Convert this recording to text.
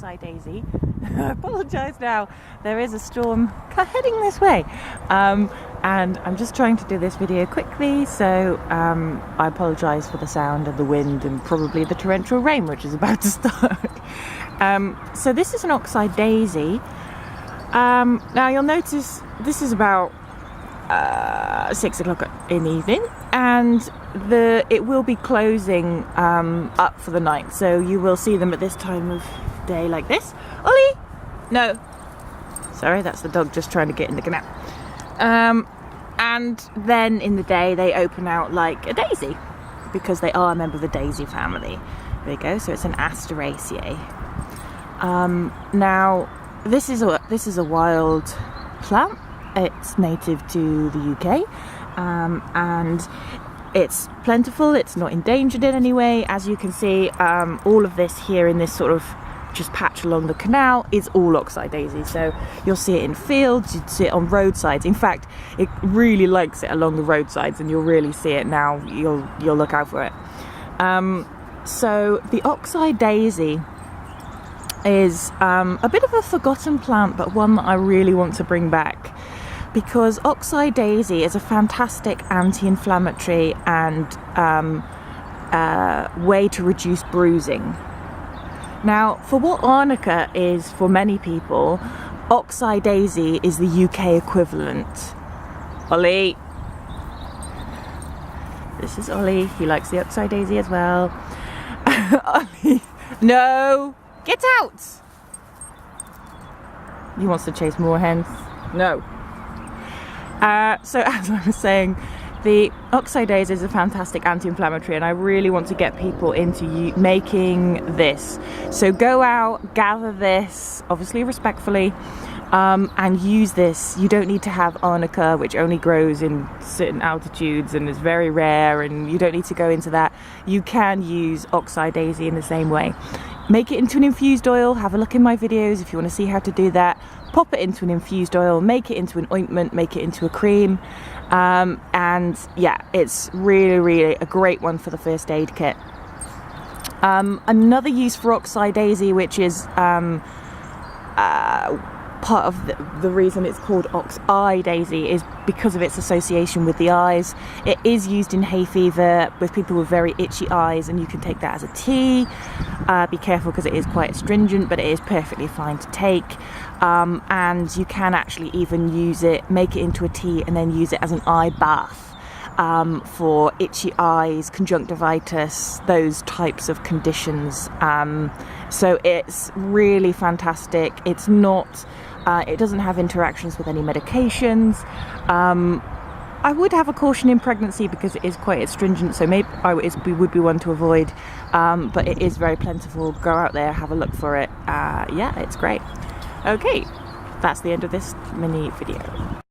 Oxeye daisy. I apologise now, there is a storm heading this way, and I'm just trying to do this video quickly, so I apologise for the sound and the wind and probably the torrential rain which is about to start. So this is an Oxeye daisy. Now you'll notice this is about 6 o'clock in the evening, and it will be closing up for the night, so you will see them at this time of day like this. Ollie! No. Sorry, that's the dog just trying to get in the canal. And then in the day they open out like a daisy, because they are a member of the daisy family. There you go, so it's an Asteraceae. Now this is a wild plant. It's native to the UK, and it's plentiful, it's not endangered in any way. As you can see, all of this here in this sort of just patch along the canal is all Oxeye daisy. So you'll see it in fields, you'd see it on roadsides. In fact, it really likes it along the roadsides, and you'll really see it now. You'll look out for it. So the Oxeye daisy is a bit of a forgotten plant, but one that I really want to bring back, because Oxeye daisy is a fantastic anti-inflammatory and way to reduce bruising. Now, for what arnica is for many people, Oxeye daisy is the UK equivalent. Ollie. This is Ollie. He likes the Oxeye daisy as well. Ollie. No! Get out! He wants to chase more hens. No. So as I was saying, the Oxeye daisy is a fantastic anti-inflammatory, and I really want to get people into making this. So go out, gather this, obviously respectfully, and use this. You don't need to have arnica, which only grows in certain altitudes and is very rare, and you don't need to go into that. You can use Oxeye daisy in the same way. Make it into an infused oil. Have a look in my videos if you want to see how to do that. Pop it into an infused oil, make it into an ointment, make it into a cream, and yeah, it's really a great one for the first aid kit. Another use for Oxeye daisy, which is part of the reason it's called Oxeye daisy, is because of its association with the eyes. It is used in hay fever with people with very itchy eyes, and you can take that as a tea. Be careful because it is quite astringent, but it is perfectly fine to take. And you can actually even use it, make it into a tea, and then use it as an eye bath for itchy eyes, conjunctivitis, those types of conditions. So it's really fantastic. It's not, it doesn't have interactions with any medications. I would have a caution in pregnancy because it is quite astringent, so maybe we would be one to avoid, but it is very plentiful. Go out there, have a look for it. Yeah, it's great. Okay, that's the end of this mini video.